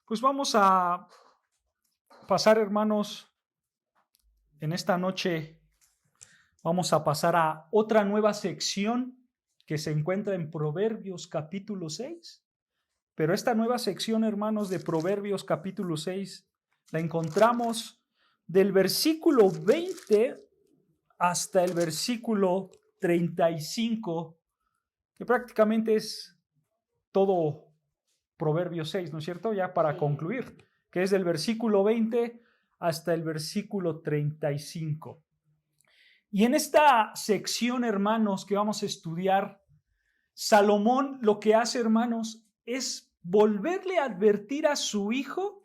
Pues vamos a pasar, hermanos, en esta noche vamos a pasar a otra nueva sección que se encuentra en Proverbios capítulo 6. Pero esta nueva sección, hermanos, de Proverbios capítulo 6, la encontramos del versículo 20 hasta el versículo 35, que prácticamente es todo Proverbios 6, ¿no es cierto? Ya para concluir, que es del versículo 20 hasta el versículo 35. Y en esta sección, hermanos, que vamos a estudiar, Salomón lo que hace, hermanos, es volverle a advertir a su hijo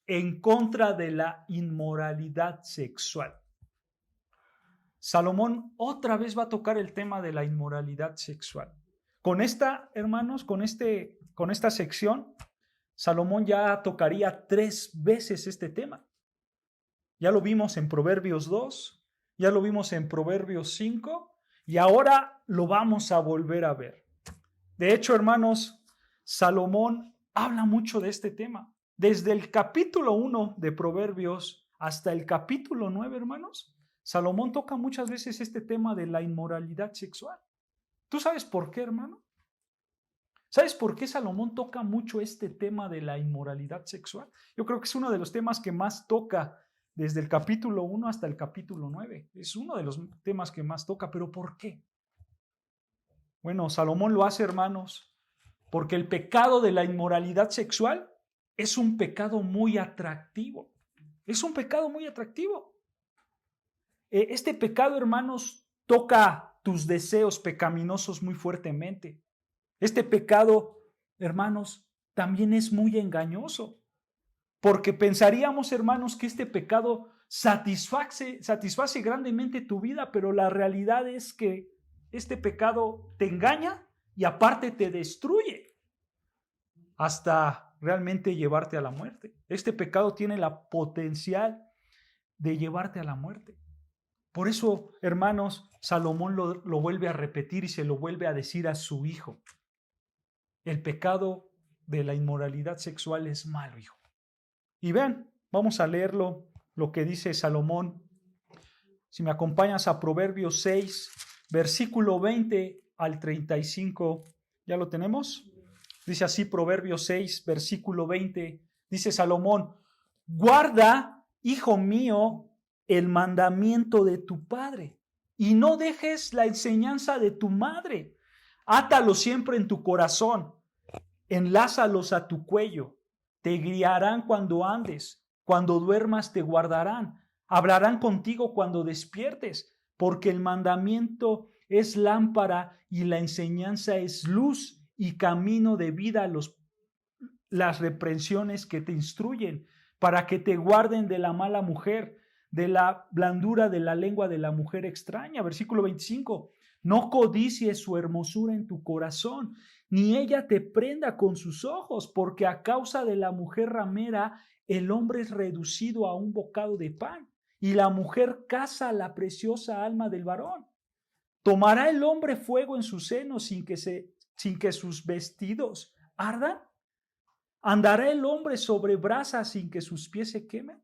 en contra de la inmoralidad sexual. Salomón otra vez va a tocar el tema de la inmoralidad sexual. Con esta, hermanos, con esta sección, Salomón ya tocaría 3 veces este tema. Ya lo vimos en Proverbios 2, ya lo vimos en Proverbios 5 y ahora lo vamos a volver a ver. De hecho, hermanos, Salomón habla mucho de este tema. Desde el capítulo 1 de Proverbios hasta el capítulo 9, hermanos, Salomón toca muchas veces este tema de la inmoralidad sexual. ¿Tú sabes por qué, hermano? ¿Sabes por qué Salomón toca mucho este tema de la inmoralidad sexual? Yo creo que es uno de los temas que más toca desde el capítulo 1 hasta el capítulo 9. Es uno de los temas que más toca, pero ¿por qué? Bueno, Salomón lo hace, hermanos, porque el pecado de la inmoralidad sexual es un pecado muy atractivo. Es un pecado muy atractivo. Este pecado, hermanos, toca tus deseos pecaminosos muy fuertemente. Este pecado, hermanos, también es muy engañoso, porque pensaríamos, hermanos, que este pecado satisface grandemente tu vida, pero la realidad es que este pecado te engaña y aparte te destruye hasta realmente llevarte a la muerte. Este pecado tiene la potencial de llevarte a la muerte. Por eso, hermanos, Salomón lo vuelve a repetir y se lo vuelve a decir a su hijo. El pecado de la inmoralidad sexual es malo, hijo. Y vean, vamos a leerlo, lo que dice Salomón. Si me acompañas a Proverbios 6, versículo 20 al 35, ¿ya lo tenemos? Dice así Proverbios 6, versículo 20, dice Salomón, guarda, hijo mío, el mandamiento de tu padre y no dejes la enseñanza de tu madre. Átalos siempre en tu corazón, enlázalos a tu cuello, te guiarán cuando andes, cuando duermas te guardarán, hablarán contigo cuando despiertes, porque el mandamiento es lámpara y la enseñanza es luz y camino de vida las reprensiones que te instruyen, para que te guarden de la mala mujer, de la blandura de la lengua de la mujer extraña. Versículo 25. No codicies su hermosura en tu corazón, ni ella te prenda con sus ojos, porque a causa de la mujer ramera el hombre es reducido a un bocado de pan, y la mujer caza la preciosa alma del varón. ¿Tomará el hombre fuego en su seno sin que sus vestidos ardan? ¿Andará el hombre sobre brasas sin que sus pies se quemen?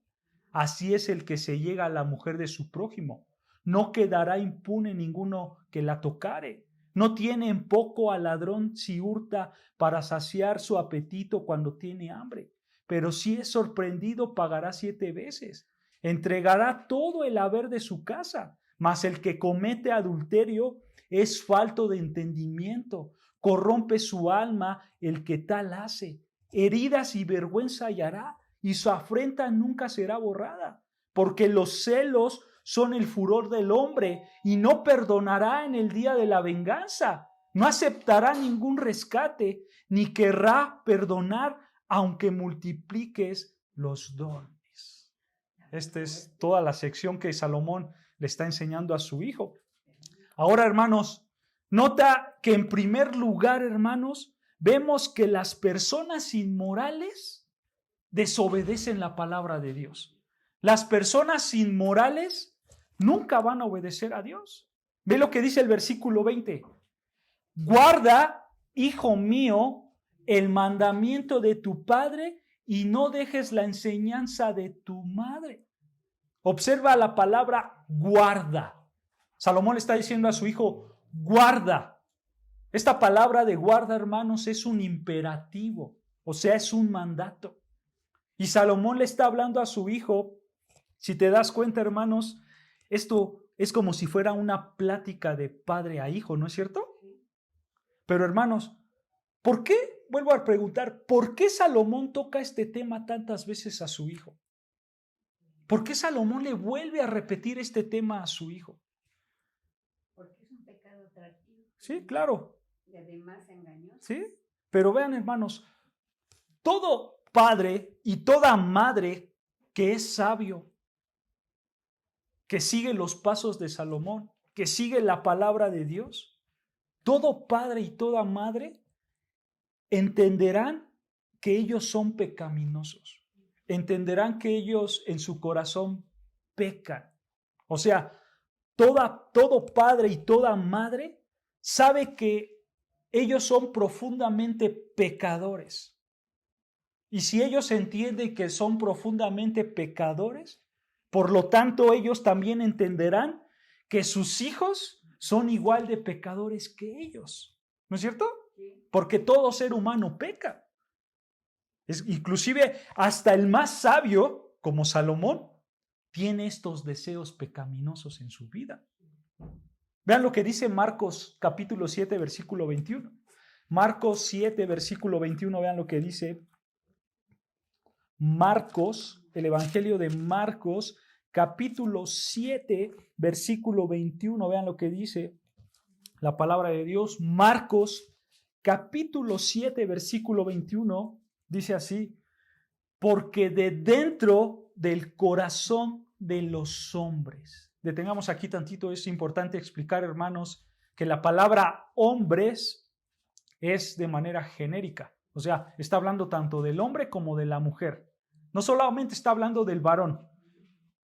Así es el que se llega a la mujer de su prójimo. No quedará impune ninguno que la tocare. No tiene en poco al ladrón si hurta para saciar su apetito cuando tiene hambre. Pero si es sorprendido pagará 7 veces. Entregará todo el haber de su casa. Mas el que comete adulterio es falto de entendimiento. Corrompe su alma el que tal hace. Heridas y vergüenza hallará, y su afrenta nunca será borrada, porque los celos son el furor del hombre, y no perdonará en el día de la venganza. No aceptará ningún rescate, ni querrá perdonar, aunque multipliques los dones. Esta es toda la sección que Salomón le está enseñando a su hijo. Ahora, hermanos, nota que en primer lugar, hermanos, vemos que las personas inmorales desobedecen la palabra de Dios. Las personas inmorales nunca van a obedecer a Dios. Ve lo que dice el versículo 20. Guarda, hijo mío, el mandamiento de tu padre y no dejes la enseñanza de tu madre. Observa la palabra guarda. Salomón le está diciendo a su hijo, guarda. Esta palabra de guarda, hermanos, es un imperativo, o sea, es un mandato. Y Salomón le está hablando a su hijo. Si te das cuenta, hermanos, esto es como si fuera una plática de padre a hijo, ¿no es cierto? Pero, hermanos, ¿por qué? Vuelvo a preguntar, ¿por qué Salomón toca este tema tantas veces a su hijo? ¿Por qué Salomón le vuelve a repetir este tema a su hijo? Porque es un pecado atractivo. Sí, claro. Y además engañoso. Sí, pero vean, hermanos, todo padre y toda madre que es sabio, que sigue los pasos de Salomón, que sigue la palabra de Dios, todo padre y toda madre entenderán que ellos son pecaminosos. Entenderán que ellos en su corazón pecan. O sea, todo padre y toda madre sabe que ellos son profundamente pecadores. Y si ellos entienden que son profundamente pecadores, por lo tanto ellos también entenderán que sus hijos son igual de pecadores que ellos. ¿No es cierto? Porque todo ser humano peca. Inclusive hasta el más sabio, como Salomón, tiene estos deseos pecaminosos en su vida. Vean lo que dice Marcos capítulo 7, versículo 21. Marcos 7, versículo 21, vean lo que dice Marcos, el Evangelio de Marcos, capítulo 7, versículo 21, vean lo que dice la palabra de Dios. Marcos, capítulo 7, versículo 21, dice así: porque de dentro del corazón de los hombres. Detengamos aquí tantito, es importante explicar, hermanos, que la palabra hombres es de manera genérica. O sea, está hablando tanto del hombre como de la mujer. No solamente está hablando del varón.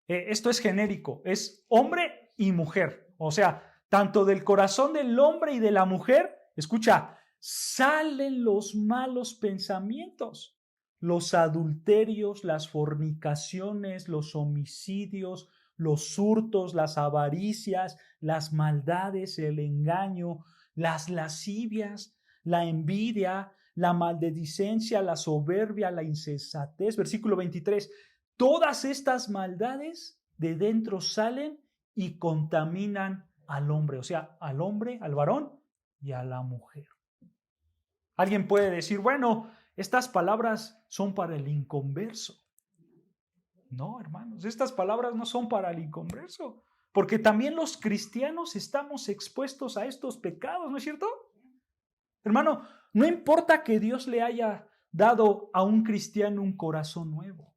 Esto es genérico, es hombre y mujer. O sea, tanto del corazón del hombre y de la mujer, escucha, salen los malos pensamientos, los adulterios, las fornicaciones, los homicidios, los hurtos, las avaricias, las maldades, el engaño, las lascivias, la envidia, la maledicencia, la soberbia, la insensatez. Versículo 23. Todas estas maldades de dentro salen y contaminan al hombre, o sea, al hombre, al varón y a la mujer. Alguien puede decir, bueno, estas palabras son para el inconverso. No, hermanos, estas palabras no son para el inconverso, porque también los cristianos estamos expuestos a estos pecados, ¿no es cierto? Hermano, no importa que Dios le haya dado a un cristiano un corazón nuevo.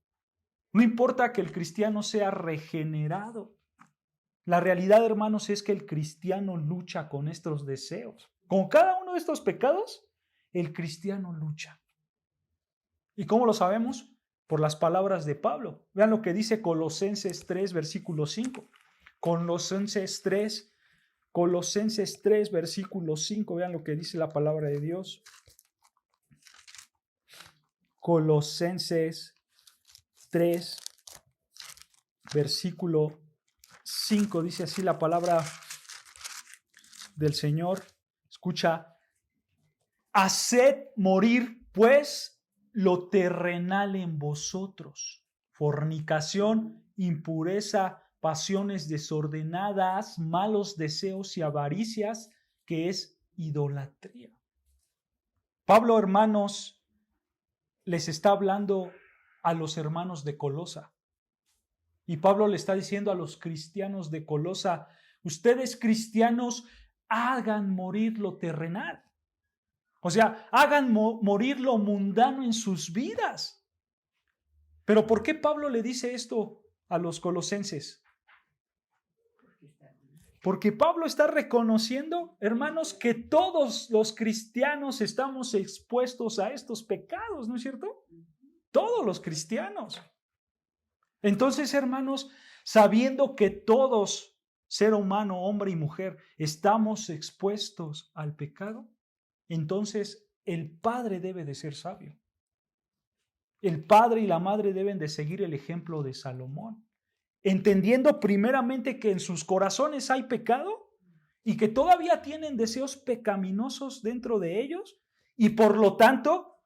No importa que el cristiano sea regenerado. La realidad, hermanos, es que el cristiano lucha con estos deseos. Con cada uno de estos pecados, el cristiano lucha. ¿Y cómo lo sabemos? Por las palabras de Pablo. Vean lo que dice Colosenses 3, versículo 5. Colosenses 3, versículo 5. Vean lo que dice la palabra de Dios. Colosenses 3, versículo 5. Dice así la palabra del Señor. Escucha. Haced morir, pues, lo terrenal en vosotros: fornicación, impureza, pasiones desordenadas, malos deseos y avaricias, que es idolatría. Pablo, hermanos, les está hablando a los hermanos de Colosa. Y Pablo le está diciendo a los cristianos de Colosa: ustedes cristianos hagan morir lo terrenal. O sea, hagan morir lo mundano en sus vidas. Pero ¿por qué Pablo le dice esto a los colosenses? Porque Pablo está reconociendo, hermanos, que todos los cristianos estamos expuestos a estos pecados, ¿no es cierto? Todos los cristianos. Entonces, hermanos, sabiendo que todos ser humano, hombre y mujer, estamos expuestos al pecado, entonces el padre debe de ser sabio. El padre y la madre deben de seguir el ejemplo de Salomón, entendiendo primeramente que en sus corazones hay pecado y que todavía tienen deseos pecaminosos dentro de ellos y por lo tanto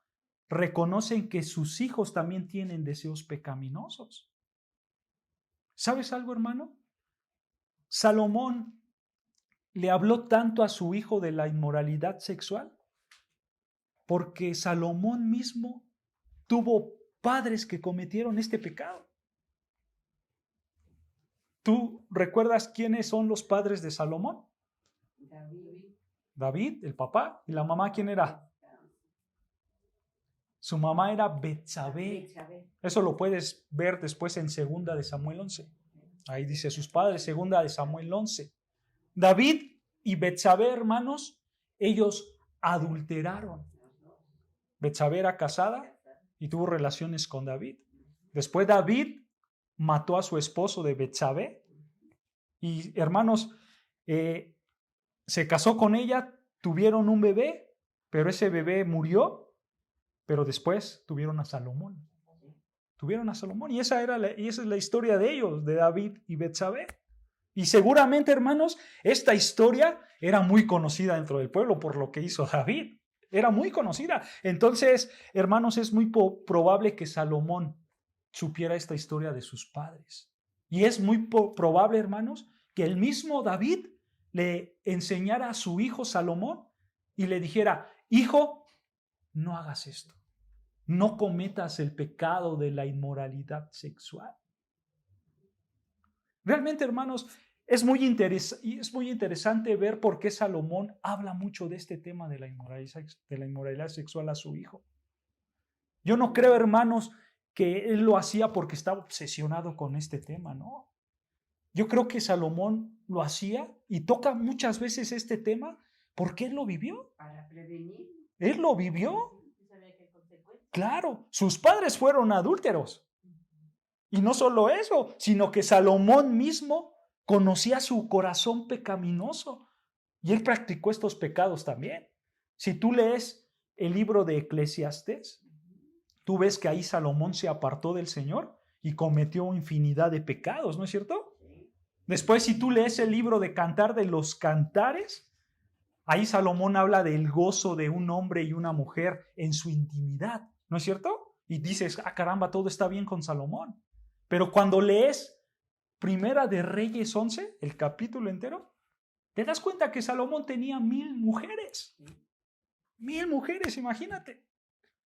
reconocen que sus hijos también tienen deseos pecaminosos. ¿Sabes algo, hermano? Salomón le habló tanto a su hijo de la inmoralidad sexual porque Salomón mismo tuvo padres que cometieron este pecado. ¿Tú recuerdas quiénes son los padres de Salomón? David, el papá. ¿Y la mamá quién era? Su mamá era Betsabé. Eso lo puedes ver después en 2 de Samuel 11. Ahí dice sus padres, 2 de Samuel 11. David y Betsabé, hermanos, ellos adulteraron. Betsabé era casada y tuvo relaciones con David. Después David mató a su esposo de Betsabé y, hermanos, se casó con ella, tuvieron un bebé, pero ese bebé murió, pero después tuvieron a Salomón. Y esa es la historia de ellos, de David y Betsabé. Y seguramente, hermanos, esta historia era muy conocida dentro del pueblo por lo que hizo David. Era muy conocida. Entonces, hermanos, es muy probable que Salomón supiera esta historia de sus padres. Y es muy probable, hermanos, que el mismo David le enseñara a su hijo Salomón y le dijera: hijo, no hagas esto. No cometas el pecado de la inmoralidad sexual. Realmente, hermanos, es muy interesante ver por qué Salomón habla mucho de este tema de la inmoralidad sexual a su hijo. Yo no creo, hermanos, que él lo hacía porque estaba obsesionado con este tema, ¿no? Yo creo que Salomón lo hacía y toca muchas veces este tema porque él lo vivió. Para prevenir. Él lo vivió. Claro, sus padres fueron adúlteros. Y no solo eso, sino que Salomón mismo conocía su corazón pecaminoso y él practicó estos pecados también. Si tú lees el libro de Eclesiastés, tú ves que ahí Salomón se apartó del Señor y cometió infinidad de pecados, ¿no es cierto? Después, si tú lees el libro de Cantar de los Cantares, ahí Salomón habla del gozo de un hombre y una mujer en su intimidad, ¿no es cierto? Y dices: ah, caramba, todo está bien con Salomón. Pero cuando lees Primera de Reyes 11, el capítulo entero, te das cuenta que Salomón tenía 1000 mujeres. 1000 mujeres, imagínate.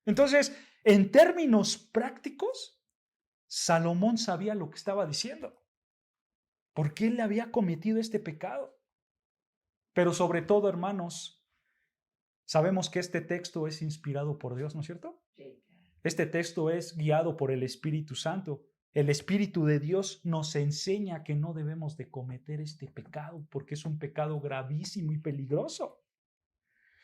Entonces, en términos prácticos, Salomón sabía lo que estaba diciendo, porque él había cometido este pecado. Pero sobre todo, hermanos, sabemos que este texto es inspirado por Dios, ¿no es cierto? Sí. Este texto es guiado por el Espíritu Santo. El Espíritu de Dios nos enseña que no debemos de cometer este pecado porque es un pecado gravísimo y peligroso.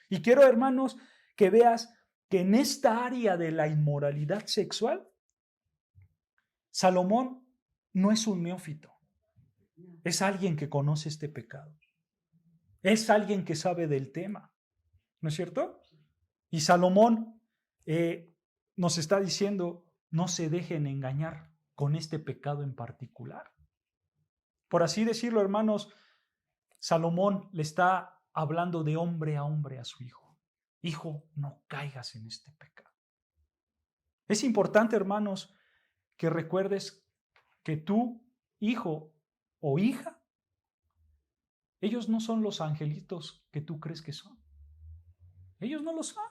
Y quiero, hermanos, que veas que en esta área de la inmoralidad sexual, Salomón no es un neófito, es alguien que conoce este pecado. Es alguien que sabe del tema, ¿no es cierto? Y Salomón nos está diciendo: no se dejen engañar con este pecado en particular. Por así decirlo, hermanos, Salomón le está hablando de hombre a hombre a su hijo. Hijo, no caigas en este pecado. Es importante, hermanos, que recuerdes que tú, hijo o hija, ellos no son los angelitos que tú crees que son. Ellos no lo son.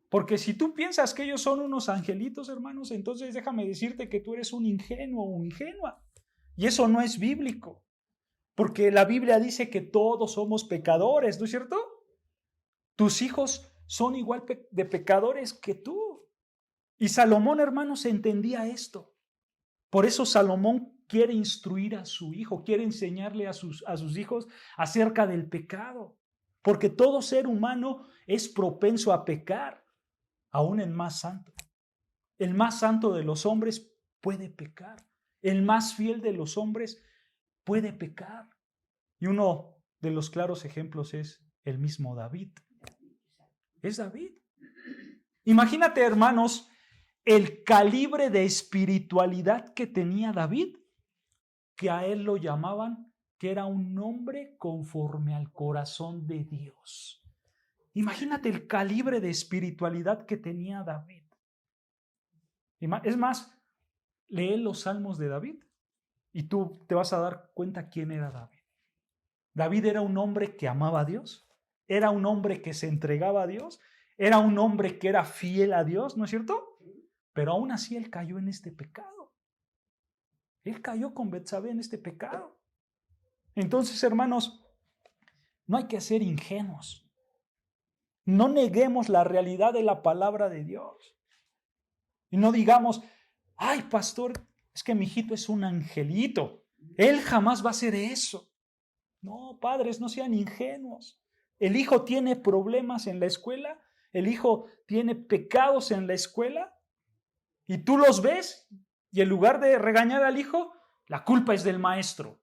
Porque si tú piensas que ellos son unos angelitos, hermanos, entonces déjame decirte que tú eres un ingenuo o ingenua. Y eso no es bíblico. Porque la Biblia dice que todos somos pecadores, ¿no es cierto? Tus hijos son igual de pecadores que tú. Y Salomón, hermanos, entendía esto. Por eso Salomón quiere instruir a su hijo, quiere enseñarle a sus hijos acerca del pecado. Porque todo ser humano es propenso a pecar. Aún el más santo. El más santo de los hombres puede pecar. El más fiel de los hombres puede pecar. Y uno de los claros ejemplos es el mismo David. Es David. Imagínate, hermanos, el calibre de espiritualidad que tenía David, que a él lo llamaban que era un hombre conforme al corazón de Dios. Imagínate el calibre de espiritualidad que tenía David. Es más, lee los salmos de David y tú te vas a dar cuenta quién era David. David era un hombre que amaba a Dios, era un hombre que se entregaba a Dios, era un hombre que era fiel a Dios, ¿no es cierto? Pero aún así él cayó en este pecado. Él cayó con Betsabé en este pecado. Entonces, hermanos, no hay que ser ingenuos. No neguemos la realidad de la palabra de Dios. Y no digamos, ay, pastor, es que mi hijito es un angelito. Él jamás va a hacer eso. No, padres, no sean ingenuos. El hijo tiene problemas en la escuela, el hijo tiene pecados en la escuela, y tú los ves, y en lugar de regañar al hijo, la culpa es del maestro.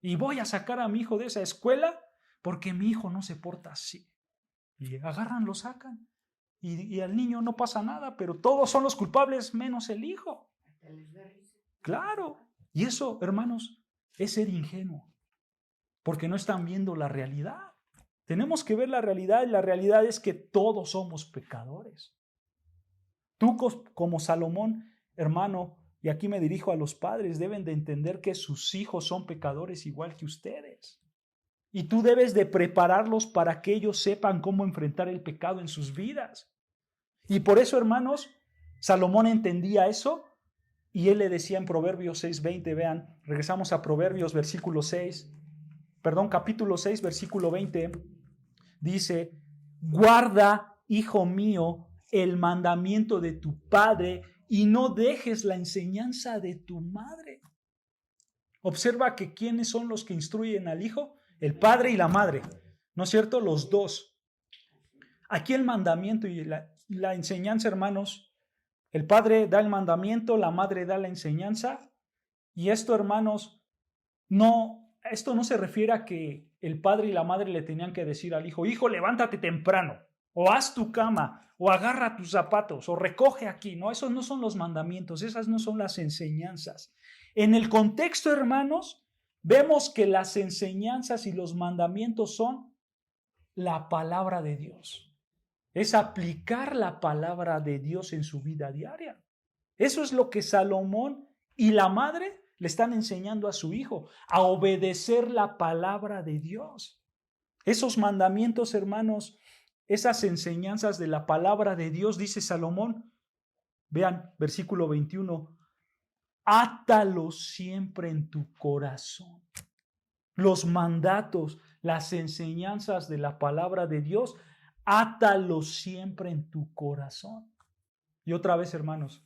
Y voy a sacar a mi hijo de esa escuela porque mi hijo no se porta así. Y agarran, lo sacan. Y al niño no pasa nada, pero todos son los culpables menos el hijo. Claro. Y eso, hermanos, es ser ingenuo. Porque no están viendo la realidad. Tenemos que ver la realidad, y la realidad es que todos somos pecadores. Tú como Salomón, hermano, y aquí me dirijo a los padres, deben de entender que sus hijos son pecadores igual que ustedes. Y tú debes de prepararlos para que ellos sepan cómo enfrentar el pecado en sus vidas. Y por eso, hermanos, Salomón entendía eso y él le decía en Proverbios 6:20, vean, regresamos a Proverbios capítulo 6, versículo 20, dice, guarda, hijo mío, el mandamiento de tu padre y no dejes la enseñanza de tu madre. Observa que ¿quiénes son los que instruyen al hijo? El padre y la madre, ¿no es cierto? Los dos. Aquí el mandamiento y la enseñanza, hermanos, el padre da el mandamiento, la madre da la enseñanza, y esto, hermanos, esto no se refiere a que el padre y la madre le tenían que decir al hijo, hijo, levántate temprano, o haz tu cama, o agarra tus zapatos, o recoge aquí. No, esos no son los mandamientos, esas no son las enseñanzas. En el contexto, hermanos, vemos que las enseñanzas y los mandamientos son la palabra de Dios. Es aplicar la palabra de Dios en su vida diaria. Eso es lo que Salomón y la madre le están enseñando a su hijo, a obedecer la palabra de Dios. Esos mandamientos, hermanos, esas enseñanzas de la palabra de Dios, dice Salomón, vean, versículo 21, átalos siempre en tu corazón. Los mandatos, las enseñanzas de la palabra de Dios, átalos siempre en tu corazón. Y otra vez, hermanos,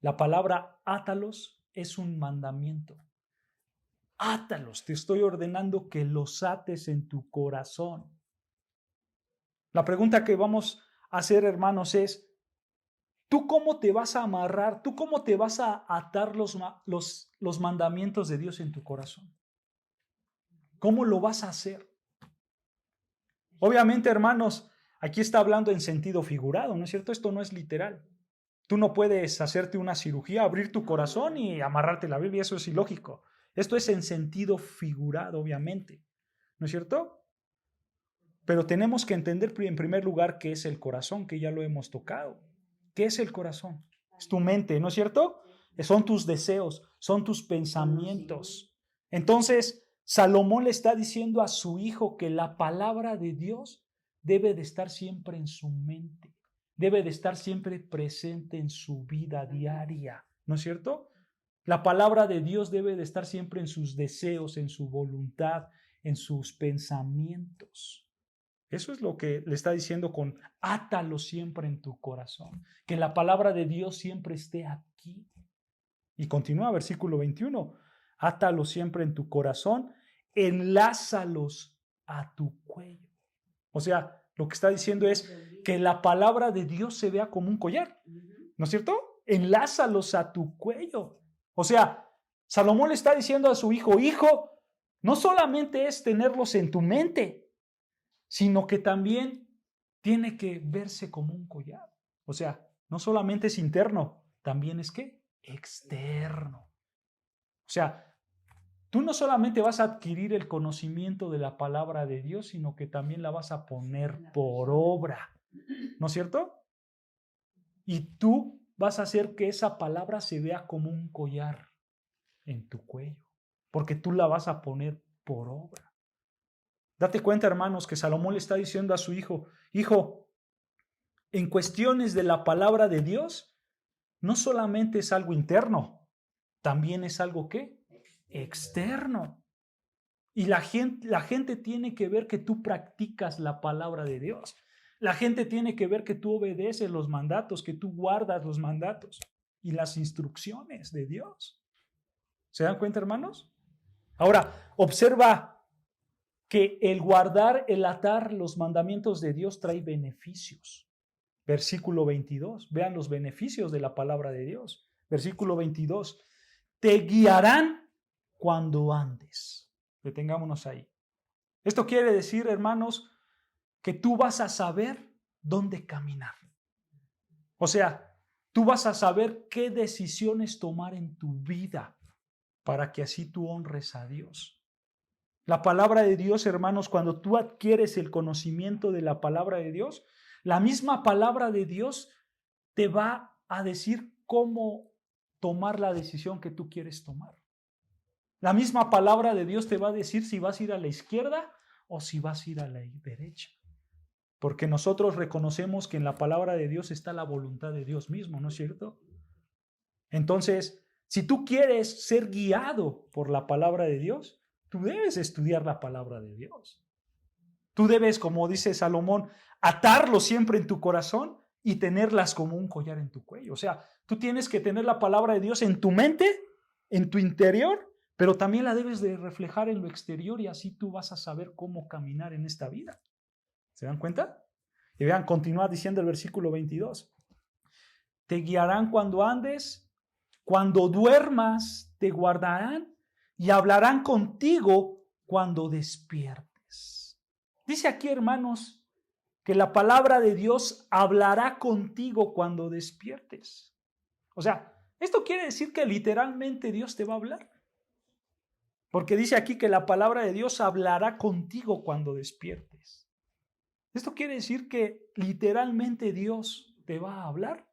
la palabra átalos es un mandamiento. Átalos, te estoy ordenando que los ates en tu corazón. La pregunta que vamos a hacer, hermanos, es, ¿tú cómo te vas a amarrar? ¿Tú cómo te vas a atar los mandamientos de Dios en tu corazón? ¿Cómo lo vas a hacer? Obviamente, hermanos, aquí está hablando en sentido figurado, ¿no es cierto? Esto no es literal. Tú no puedes hacerte una cirugía, abrir tu corazón y amarrarte la Biblia, eso es ilógico. Esto es en sentido figurado, obviamente, ¿no es cierto? Pero tenemos que entender en primer lugar qué es el corazón, que ya lo hemos tocado. ¿Qué es el corazón? Es tu mente, ¿no es cierto? Son tus deseos, son tus pensamientos. Entonces, Salomón le está diciendo a su hijo que la palabra de Dios debe de estar siempre en su mente, debe de estar siempre presente en su vida diaria, ¿no es cierto? La palabra de Dios debe de estar siempre en sus deseos, en su voluntad, en sus pensamientos. Eso es lo que le está diciendo con átalo siempre en tu corazón, que la palabra de Dios siempre esté aquí. Y continúa versículo 21, átalo siempre en tu corazón, enlázalos a tu cuello. O sea, lo que está diciendo es que la palabra de Dios se vea como un collar, ¿no es cierto? Enlázalos a tu cuello. O sea, Salomón le está diciendo a su hijo, hijo, no solamente es tenerlos en tu mente, sino que también tiene que verse como un collar. O sea, no solamente es interno, también es ¿qué? Externo. O sea, tú no solamente vas a adquirir el conocimiento de la palabra de Dios, sino que también la vas a poner por obra. ¿No es cierto? Y tú vas a hacer que esa palabra se vea como un collar en tu cuello, porque tú la vas a poner por obra. Date cuenta, hermanos, que Salomón le está diciendo a su hijo, hijo, en cuestiones de la palabra de Dios, no solamente es algo interno, también es algo ¿qué? Externo. Y la gente tiene que ver que tú practicas la palabra de Dios. La gente tiene que ver que tú obedeces los mandatos, que tú guardas los mandatos y las instrucciones de Dios. ¿Se dan cuenta, hermanos? Ahora, observa que el guardar, el atar los mandamientos de Dios trae beneficios. Versículo 22. Vean los beneficios de la palabra de Dios. Versículo 22. Te guiarán cuando andes. Detengámonos ahí. Esto quiere decir, hermanos, que tú vas a saber dónde caminar. O sea, tú vas a saber qué decisiones tomar en tu vida para que así tú honres a Dios. La palabra de Dios, hermanos, cuando tú adquieres el conocimiento de la palabra de Dios, la misma palabra de Dios te va a decir cómo tomar la decisión que tú quieres tomar. La misma palabra de Dios te va a decir si vas a ir a la izquierda o si vas a ir a la derecha. Porque nosotros reconocemos que en la palabra de Dios está la voluntad de Dios mismo, ¿no es cierto? Entonces, si tú quieres ser guiado por la palabra de Dios, tú debes estudiar la palabra de Dios. Tú debes, como dice Salomón, atarlo siempre en tu corazón y tenerlas como un collar en tu cuello. O sea, tú tienes que tener la palabra de Dios en tu mente, en tu interior, pero también la debes de reflejar en lo exterior y así tú vas a saber cómo caminar en esta vida. ¿Se dan cuenta? Y vean, continúa diciendo el versículo 22. Te guiarán cuando andes, cuando duermas te guardarán y hablarán contigo cuando despiertes. Dice aquí, hermanos, que la palabra de Dios hablará contigo cuando despiertes. O sea, esto quiere decir que literalmente Dios te va a hablar. Porque dice aquí que la palabra de Dios hablará contigo cuando despiertes. ¿Esto quiere decir que literalmente Dios te va a hablar?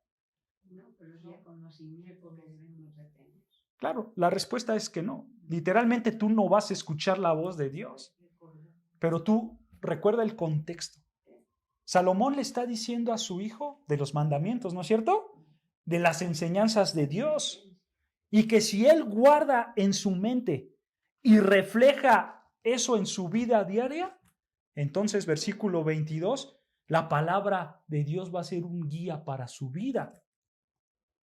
No, pero ya conocimiento que debemos de tener. Claro, la respuesta es que no. Literalmente tú no vas a escuchar la voz de Dios. Pero tú recuerda el contexto. Salomón le está diciendo a su hijo de los mandamientos, ¿no es cierto? De las enseñanzas de Dios. Y que si él guarda en su mente y refleja eso en su vida diaria, entonces versículo 22, la palabra de Dios va a ser un guía para su vida.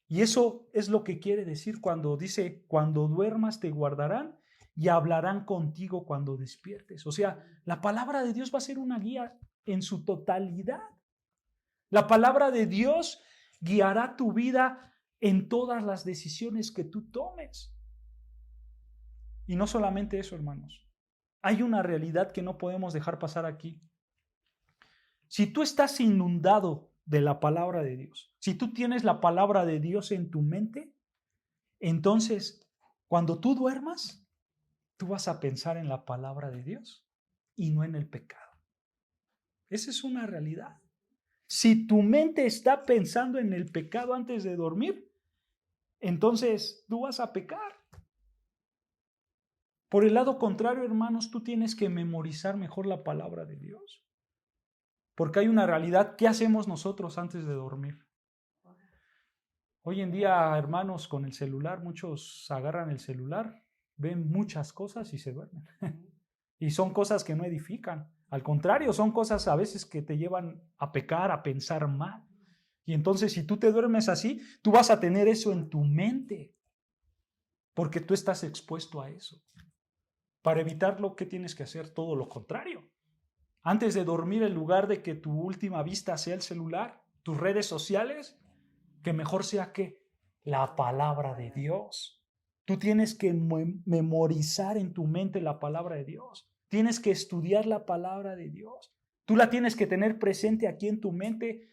Y eso es lo que quiere decir cuando dice, cuando duermas te guardarán y hablarán contigo cuando despiertes. O sea, la palabra de Dios va a ser una guía en su totalidad. La palabra de Dios guiará tu vida en todas las decisiones que tú tomes. Y no solamente eso, hermanos. Hay una realidad que no podemos dejar pasar aquí. Si tú estás inundado de la palabra de Dios, si tú tienes la palabra de Dios en tu mente, entonces cuando tú duermas, tú vas a pensar en la palabra de Dios y no en el pecado. Esa es una realidad. Si tu mente está pensando en el pecado antes de dormir, entonces tú vas a pecar. Por el lado contrario, hermanos, tú tienes que memorizar mejor la palabra de Dios. Porque hay una realidad. ¿Qué hacemos nosotros antes de dormir? Hoy en día, hermanos, con el celular, muchos agarran el celular, ven muchas cosas y se duermen. Y son cosas que no edifican. Al contrario, son cosas a veces que te llevan a pecar, a pensar mal. Y entonces, si tú te duermes así, tú vas a tener eso en tu mente. Porque tú estás expuesto a eso. Para evitarlo, ¿qué tienes que hacer? Todo lo contrario. Antes de dormir, en lugar de que tu última vista sea el celular, tus redes sociales, que mejor sea que la palabra de Dios. Tú tienes que memorizar en tu mente la palabra de Dios. Tienes que estudiar la palabra de Dios. Tú la tienes que tener presente aquí en tu mente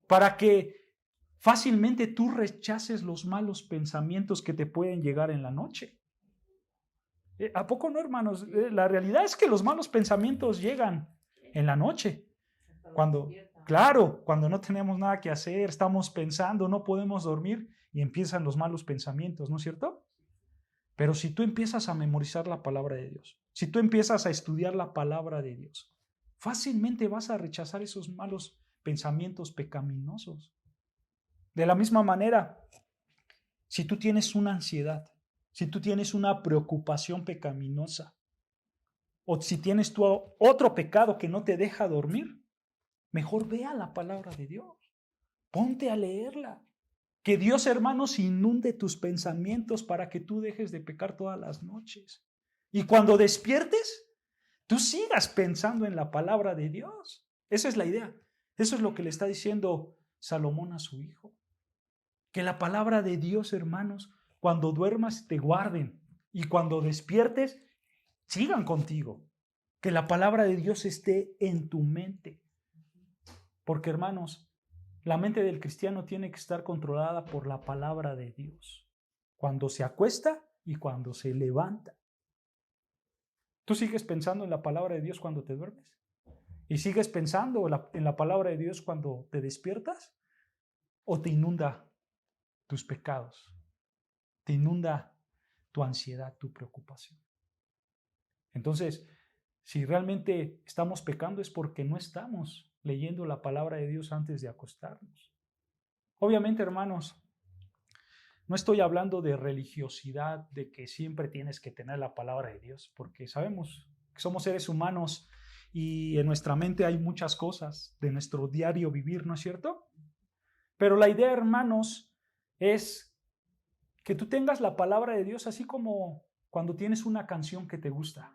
para que fácilmente tú rechaces los malos pensamientos que te pueden llegar en la noche. ¿A poco no, hermanos? La realidad es que los malos pensamientos llegan en la noche. Cuando no tenemos nada que hacer, estamos pensando, no podemos dormir y empiezan los malos pensamientos, ¿no es cierto? Pero si tú empiezas a memorizar la palabra de Dios, si tú empiezas a estudiar la palabra de Dios, fácilmente vas a rechazar esos malos pensamientos pecaminosos. De la misma manera, si tú tienes una ansiedad, si tú tienes una preocupación pecaminosa, o si tienes tú otro pecado que no te deja dormir, mejor vea la palabra de Dios. Ponte a leerla. Que Dios, hermanos, inunde tus pensamientos para que tú dejes de pecar todas las noches. Y cuando despiertes, tú sigas pensando en la palabra de Dios. Esa es la idea. Eso es lo que le está diciendo Salomón a su hijo. Que la palabra de Dios, hermanos, cuando duermas te guarden y cuando despiertes, sigan contigo. Que la palabra de Dios esté en tu mente. Porque, hermanos, la mente del cristiano tiene que estar controlada por la palabra de Dios. Cuando se acuesta y cuando se levanta. ¿Tú sigues pensando en la palabra de Dios cuando te duermes? ¿Y sigues pensando en la palabra de Dios cuando te despiertas? ¿O te inunda tus pecados? ¿Te inunda tu ansiedad, tu preocupación? Entonces, si realmente estamos pecando es porque no estamos leyendo la palabra de Dios antes de acostarnos. Obviamente, hermanos, no estoy hablando de religiosidad, de que siempre tienes que tener la palabra de Dios, porque sabemos que somos seres humanos y en nuestra mente hay muchas cosas de nuestro diario vivir, ¿no es cierto? Pero la idea, hermanos, es que tú tengas la palabra de Dios así como cuando tienes una canción que te gusta,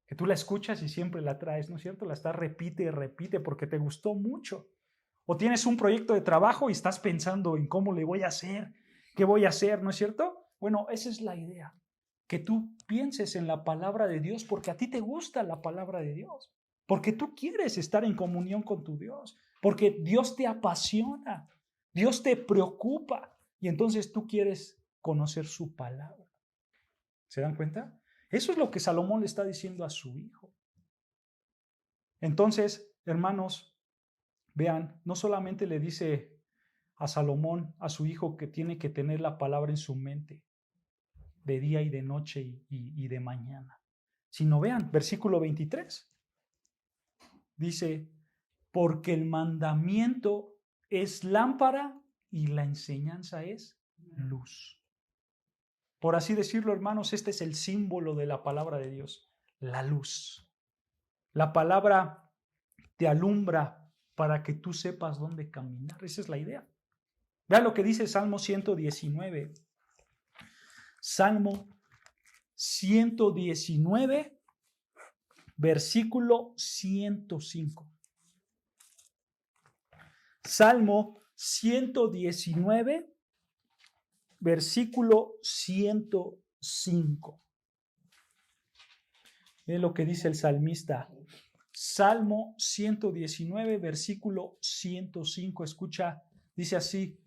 que tú la escuchas y siempre la traes, ¿no es cierto? La estás repite y repite porque te gustó mucho. O tienes un proyecto de trabajo y estás pensando en cómo le voy a hacer, qué voy a hacer, ¿no es cierto? Bueno, esa es la idea, que tú pienses en la palabra de Dios porque a ti te gusta la palabra de Dios, porque tú quieres estar en comunión con tu Dios, porque Dios te apasiona, Dios te preocupa y entonces tú quieres conocer su palabra. ¿Se dan cuenta? Eso es lo que Salomón le está diciendo a su hijo. Entonces, hermanos, vean, no solamente le dice a Salomón, a su hijo, que tiene que tener la palabra en su mente, de día y de noche y de mañana, sino vean, versículo 23, dice, porque el mandamiento es lámpara y la enseñanza es luz. Por así decirlo, hermanos, este es el símbolo de la palabra de Dios, la luz. La palabra te alumbra para que tú sepas dónde caminar. Esa es la idea. Vean lo que dice Salmo 119. Salmo 119, versículo 105. Salmo 119, versículo 105. Miren lo que dice el salmista. Salmo 119, versículo 105. Escucha, dice así: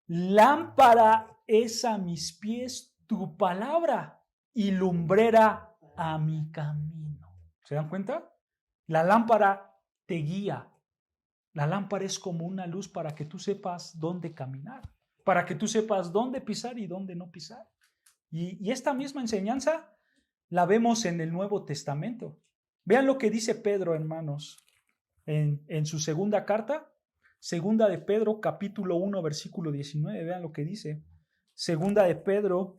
lámpara es a mis pies tu palabra y lumbrera a mi camino. ¿Se dan cuenta? La lámpara te guía. La lámpara es como una luz para que tú sepas dónde caminar, para que tú sepas dónde pisar y dónde no pisar. Y esta misma enseñanza la vemos en el Nuevo Testamento. Vean lo que dice Pedro, hermanos, en su segunda carta, segunda de Pedro, capítulo 1, versículo 19. Vean lo que dice. Segunda de Pedro,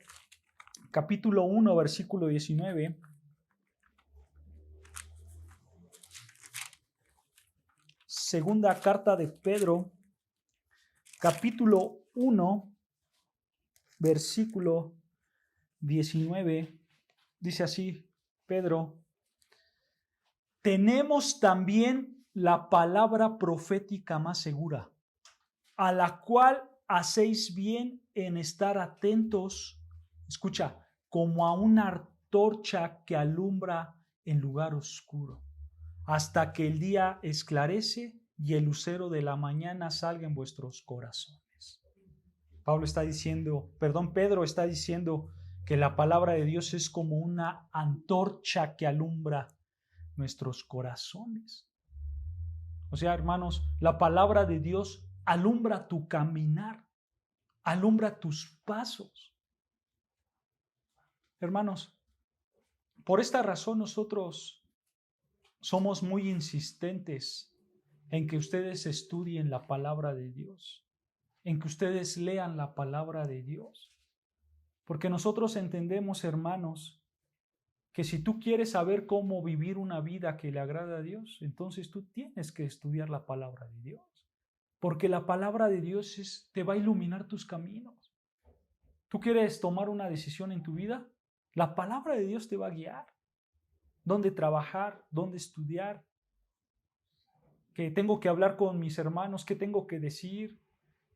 capítulo 1, versículo 19. Segunda carta de Pedro, capítulo 1, versículo 19. Dice así, Pedro: tenemos también la palabra profética más segura, a la cual hacéis bien en estar atentos escucha, como a una antorcha que alumbra en lugar oscuro, hasta que el día esclarece y el lucero de la mañana salga en vuestros corazones. Pedro está diciendo que la palabra de Dios es como una antorcha que alumbra nuestros corazones. O sea, hermanos, la palabra de Dios alumbra tu caminar, alumbra tus pasos. Hermanos, por esta razón nosotros somos muy insistentes en que ustedes estudien la palabra de Dios, en que ustedes lean la palabra de Dios. Porque nosotros entendemos, hermanos, que si tú quieres saber cómo vivir una vida que le agrada a Dios, entonces tú tienes que estudiar la palabra de Dios. Porque la palabra de Dios te va a iluminar tus caminos. ¿Tú quieres tomar una decisión en tu vida? La palabra de Dios te va a guiar. ¿Dónde trabajar? ¿Dónde estudiar? ¿Que tengo que hablar con mis hermanos? ¿Qué tengo que decir?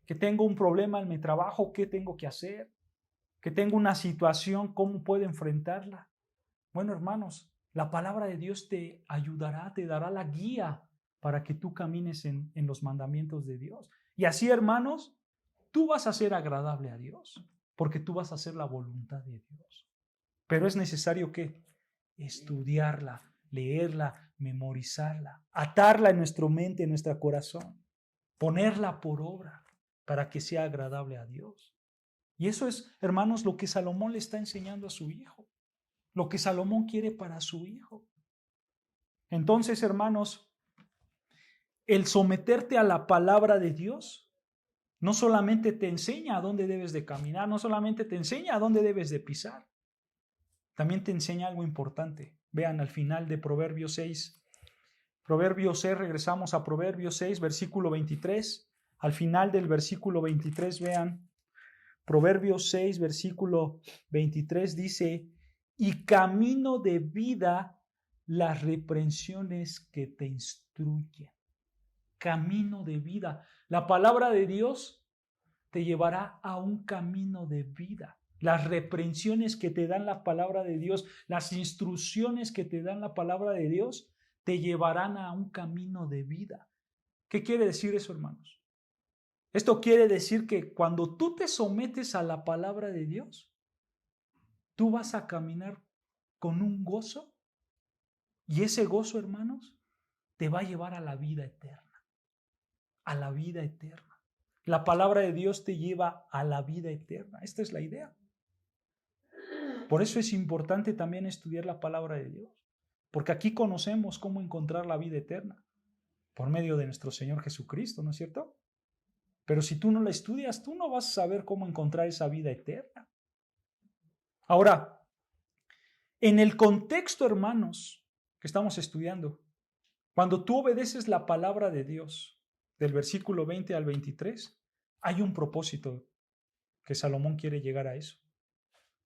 ¿Que tengo un problema en mi trabajo? ¿Qué tengo que hacer? ¿Que tengo una situación? ¿Cómo puedo enfrentarla? Bueno, hermanos, la palabra de Dios te ayudará, te dará la guía para que tú camines en los mandamientos de Dios. Y así, hermanos, tú vas a ser agradable a Dios, porque tú vas a hacer la voluntad de Dios. Pero es necesario que estudiarla, leerla, memorizarla, atarla en nuestra mente, en nuestro corazón, ponerla por obra para que sea agradable a Dios. Y eso es, hermanos, lo que Salomón le está enseñando a su hijo, lo que Salomón quiere para su hijo. Entonces, hermanos, el someterte a la palabra de Dios no solamente te enseña a dónde debes de caminar, no solamente te enseña a dónde debes de pisar, también te enseña algo importante. Vean al final de Proverbios 6. Proverbios 6, regresamos a Proverbios 6, versículo 23. Al final del versículo 23, vean, Proverbios 6, versículo 23 dice: y camino de vida las reprensiones que te instruyen. Camino de vida. La palabra de Dios te llevará a un camino de vida. Las reprensiones que te dan la palabra de Dios, las instrucciones que te dan la palabra de Dios, te llevarán a un camino de vida. ¿Qué quiere decir eso, hermanos? Esto quiere decir que cuando tú te sometes a la palabra de Dios, tú vas a caminar con un gozo, y ese gozo, hermanos, te va a llevar a la vida eterna. A la vida eterna. La palabra de Dios te lleva a la vida eterna. Esta es la idea. Por eso es importante también estudiar la palabra de Dios, porque aquí conocemos cómo encontrar la vida eterna por medio de nuestro Señor Jesucristo, ¿no es cierto? Pero si tú no la estudias, tú no vas a saber cómo encontrar esa vida eterna. Ahora, en el contexto, hermanos, que estamos estudiando, cuando tú obedeces la palabra de Dios, del versículo 20 al 23, hay un propósito que Salomón quiere llegar a eso.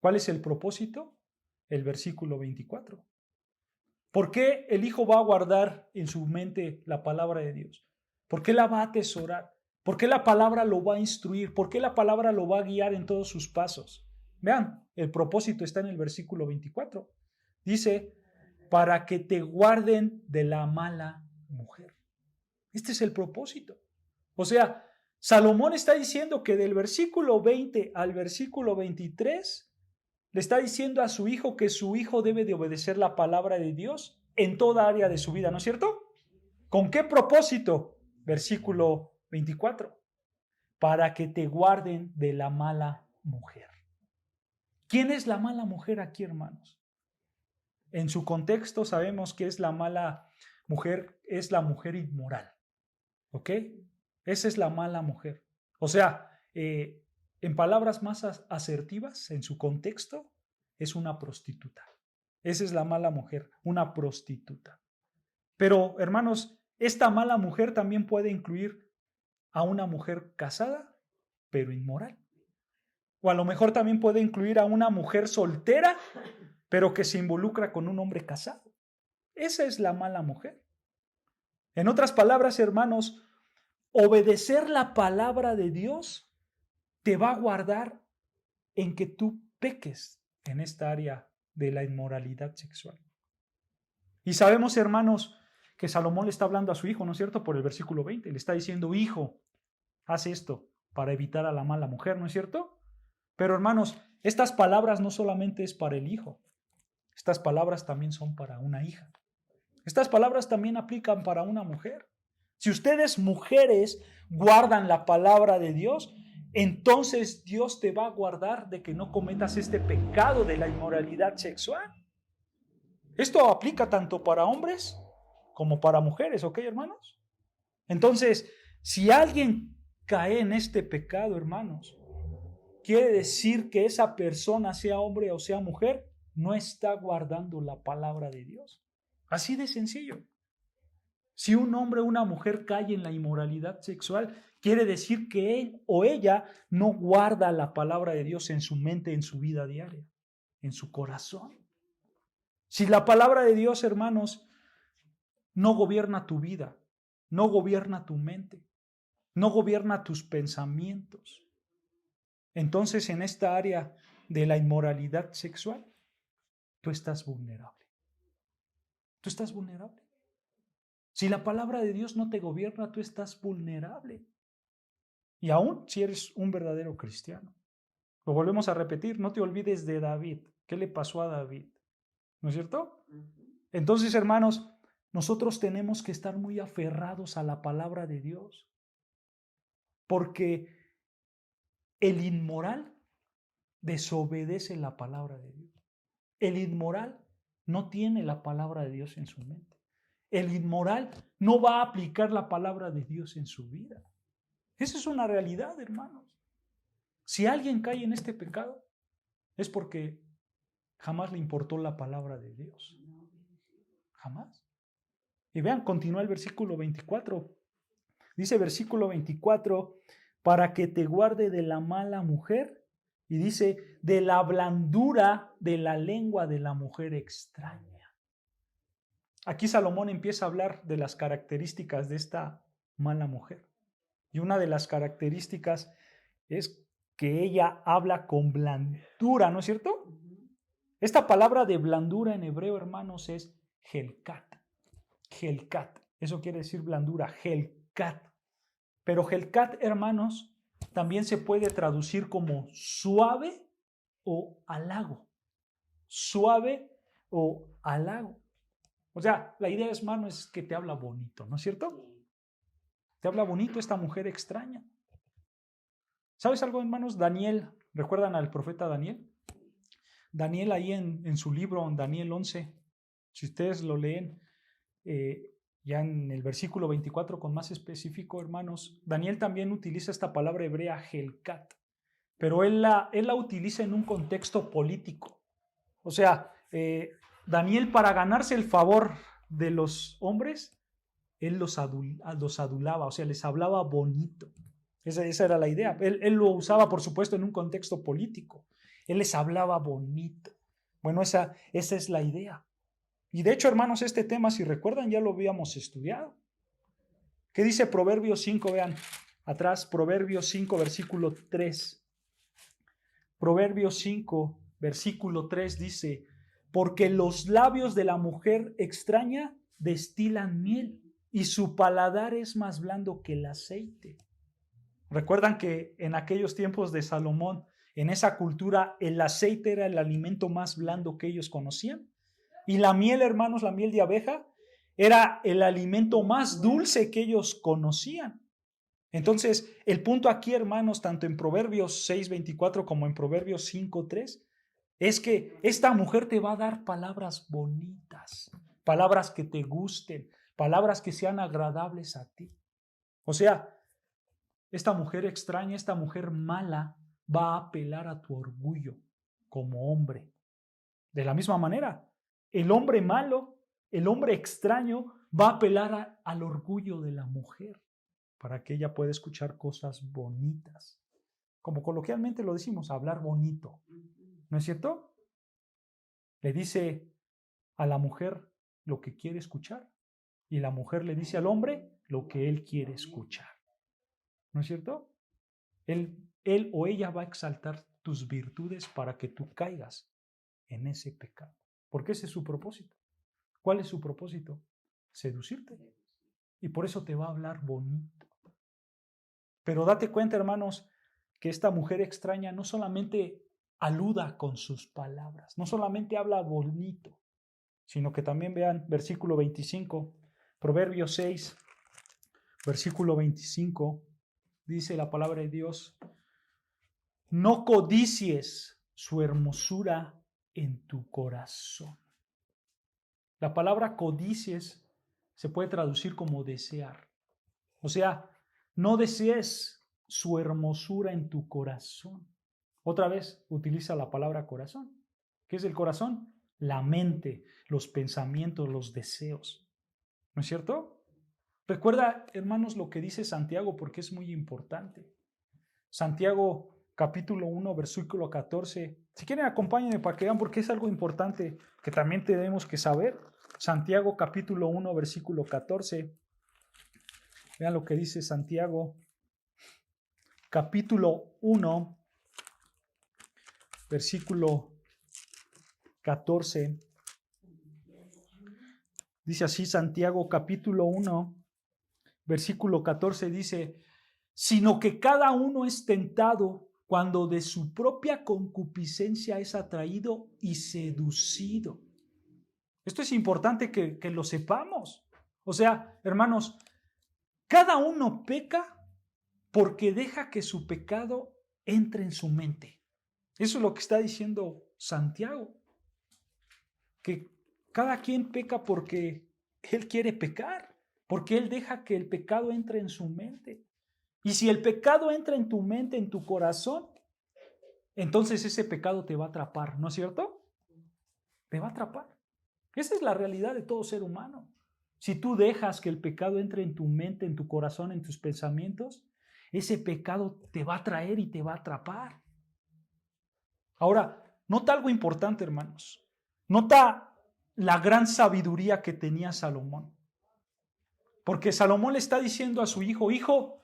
¿Cuál es el propósito? El versículo 24. ¿Por qué el hijo va a guardar en su mente la palabra de Dios? ¿Por qué la va a atesorar? ¿Por qué la palabra lo va a instruir? ¿Por qué la palabra lo va a guiar en todos sus pasos? Vean, el propósito está en el versículo 24. Dice, para que te guarden de la mala mujer. Este es el propósito. O sea, Salomón está diciendo que del versículo 20 al versículo 23 le está diciendo a su hijo que su hijo debe de obedecer la palabra de Dios en toda área de su vida, ¿no es cierto? ¿Con qué propósito? Versículo 24. Para que te guarden de la mala mujer. ¿Quién es la mala mujer aquí, hermanos? En su contexto sabemos que es la mala mujer, es la mujer inmoral. ¿Ok? Esa es la mala mujer. O sea, en palabras más asertivas, en su contexto, es una prostituta. Esa es la mala mujer, una prostituta. Pero, hermanos, esta mala mujer también puede incluir a una mujer casada, pero inmoral. O a lo mejor también puede incluir a una mujer soltera, pero que se involucra con un hombre casado. Esa es la mala mujer. En otras palabras, hermanos, obedecer la palabra de Dios te va a guardar en que tú peques en esta área de la inmoralidad sexual. Y sabemos, hermanos, que Salomón le está hablando a su hijo, ¿no es cierto? Por el versículo 20, le está diciendo, hijo, haz esto para evitar a la mala mujer, ¿no es cierto? Pero hermanos, estas palabras no solamente es para el hijo, estas palabras también son para una hija. Estas palabras también aplican para una mujer. Si ustedes mujeres guardan la palabra de Dios, entonces Dios te va a guardar de que no cometas este pecado de la inmoralidad sexual. Esto aplica tanto para hombres como para mujeres, ¿ok, hermanos? Entonces, si alguien cae en este pecado, hermanos, quiere decir que esa persona, sea hombre o sea mujer, no está guardando la palabra de Dios. Así de sencillo. Si un hombre o una mujer cae en la inmoralidad sexual, quiere decir que él o ella no guarda la palabra de Dios en su mente, en su vida diaria, en su corazón. Si la palabra de Dios, hermanos, no gobierna tu vida, no gobierna tu mente, no gobierna tus pensamientos, entonces en esta área de la inmoralidad sexual, tú estás vulnerable. Tú estás vulnerable. Si la palabra de Dios no te gobierna, tú estás vulnerable. Y aún si eres un verdadero cristiano. Lo volvemos a repetir, no te olvides de David. ¿Qué le pasó a David? ¿No es cierto? Entonces, hermanos, nosotros tenemos que estar muy aferrados a la palabra de Dios. Porque el inmoral desobedece la palabra de Dios. El inmoral no tiene la palabra de Dios en su mente. El inmoral no va a aplicar la palabra de Dios en su vida. Esa es una realidad, hermanos. Si alguien cae en este pecado, es porque jamás le importó la palabra de Dios. Jamás. Y vean, continúa el versículo 24. Dice versículo 24, para que te guarde de la mala mujer. Y dice, de la blandura de la lengua de la mujer extraña. Aquí Salomón empieza a hablar de las características de esta mala mujer. Y una de las características es que ella habla con blandura, ¿no es cierto? Esta palabra de blandura en hebreo, hermanos, es helkat. Helkat. Eso quiere decir blandura, helkat. Pero helkat, hermanos, también se puede traducir como suave o halago. Suave o halago. O sea, la idea, hermano, es que te habla bonito, ¿no es cierto? Te habla bonito esta mujer extraña. ¿Sabes algo, hermanos? Daniel, ¿recuerdan al profeta Daniel? Daniel ahí en su libro, en Daniel 11, si ustedes lo leen, ya en el versículo 24 con más específico, hermanos, Daniel también utiliza esta palabra hebrea, helkat, pero él la utiliza en un contexto político. O sea, Daniel, para ganarse el favor de los hombres, él los adulaba, o sea, les hablaba bonito. Esa era la idea. Él lo usaba, por supuesto, en un contexto político. Él les hablaba bonito. Bueno, esa es la idea. Y de hecho, hermanos, este tema, si recuerdan, ya lo habíamos estudiado. ¿Qué dice Proverbios 5? Vean, atrás, Proverbios 5, versículo 3. Proverbios 5, versículo 3 dice, porque los labios de la mujer extraña destilan miel y su paladar es más blando que el aceite. Recuerdan que en aquellos tiempos de Salomón, en esa cultura, el aceite era el alimento más blando que ellos conocían. Y la miel, hermanos, la miel de abeja, era el alimento más dulce que ellos conocían. Entonces, el punto aquí, hermanos, tanto en Proverbios 6:24 como en Proverbios 5:3, es que esta mujer te va a dar palabras bonitas, palabras que te gusten, palabras que sean agradables a ti. O sea, esta mujer extraña, esta mujer mala, va a apelar a tu orgullo como hombre. De la misma manera, el hombre malo, el hombre extraño, va a apelar al orgullo de la mujer para que ella pueda escuchar cosas bonitas. Como coloquialmente lo decimos, hablar bonito. ¿No es cierto? Le dice a la mujer lo que quiere escuchar y la mujer le dice al hombre lo que él quiere escuchar. ¿No es cierto? Él o ella va a exaltar tus virtudes para que tú caigas en ese pecado. Porque ese es su propósito. ¿Cuál es su propósito? Seducirte. Y por eso te va a hablar bonito. Pero date cuenta, hermanos, que esta mujer extraña no solamente aluda con sus palabras, no solamente habla bonito, sino que también vean versículo 25, Proverbios 6, versículo 25, dice la palabra de Dios: no codicies su hermosura en tu corazón. La palabra codicies se puede traducir como desear. O sea, no desees su hermosura en tu corazón. Otra vez utiliza la palabra corazón. ¿Qué es el corazón? La mente, los pensamientos, los deseos. ¿No es cierto? Recuerda, hermanos, lo que dice Santiago, porque es muy importante. Santiago capítulo 1, versículo 14. Si quieren, acompáñenme para que vean, porque es algo importante que también tenemos que saber. Santiago capítulo 1, versículo 14. Vean lo que dice Santiago capítulo 1, versículo 14. Dice así Santiago capítulo 1, versículo 14, dice: sino que cada uno es tentado cuando de su propia concupiscencia es atraído y seducido. Esto es importante que lo sepamos. O sea, hermanos, cada uno peca porque deja que su pecado entre en su mente. Eso es lo que está diciendo Santiago. Que cada quien peca porque él quiere pecar, porque él deja que el pecado entre en su mente. Y si el pecado entra en tu mente, en tu corazón, entonces ese pecado te va a atrapar, ¿no es cierto? Te va a atrapar. Esa es la realidad de todo ser humano. Si tú dejas que el pecado entre en tu mente, en tu corazón, en tus pensamientos, ese pecado te va a traer y te va a atrapar. Ahora, nota algo importante, hermanos. Nota la gran sabiduría que tenía Salomón. Porque Salomón le está diciendo a su hijo: hijo,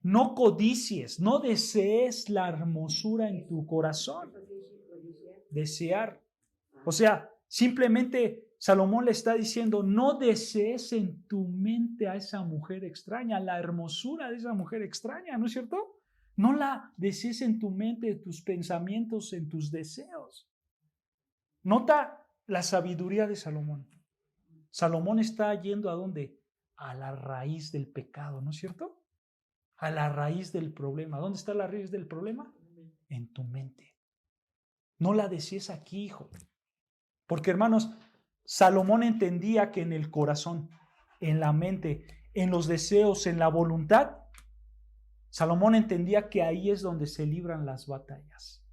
no codicies, no desees la hermosura en tu corazón. Desear. O sea, simplemente Salomón le está diciendo: no desees en tu mente a esa mujer extraña, la hermosura de esa mujer extraña, ¿no es cierto? No la desees en tu mente, en tus pensamientos, en tus deseos. Nota la sabiduría de Salomón. Salomón está yendo ¿a dónde? A la raíz del pecado, ¿no es cierto? A la raíz del problema. ¿Dónde está la raíz del problema? En tu mente. No la desees aquí, hijo. Porque, hermanos, Salomón entendía que en el corazón, en la mente, en los deseos, en la voluntad, Salomón entendía que ahí es donde se libran las batallas.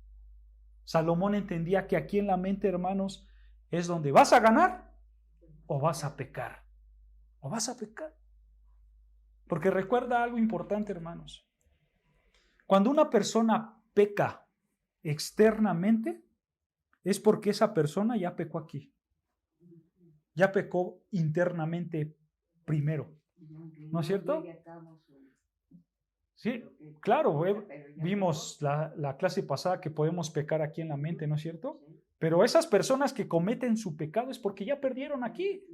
Salomón entendía que aquí en la mente, hermanos, es donde vas a ganar o vas a pecar. O vas a pecar. Porque recuerda algo importante, hermanos. Cuando una persona peca externamente, es porque esa persona ya pecó aquí. Ya pecó internamente primero. ¿No es cierto? Sí, claro, vimos la clase pasada que podemos pecar aquí en la mente, ¿no es cierto? Pero esas personas que cometen su pecado es porque ya perdieron aquí.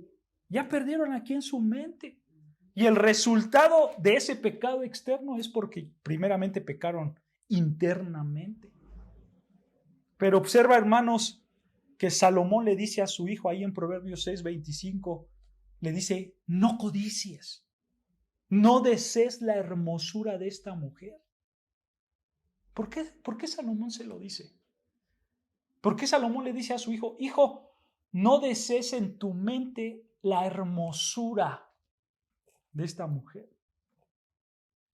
Ya perdieron aquí en su mente. Y el resultado de ese pecado externo es porque primeramente pecaron internamente. Pero observa, hermanos, que Salomón le dice a su hijo ahí en Proverbios 6:25, le dice: no codicies, no desees la hermosura de esta mujer. ¿Por qué Salomón se lo dice? ¿Por qué Salomón le dice a su hijo: hijo, no desees en tu mente la hermosura de esta mujer?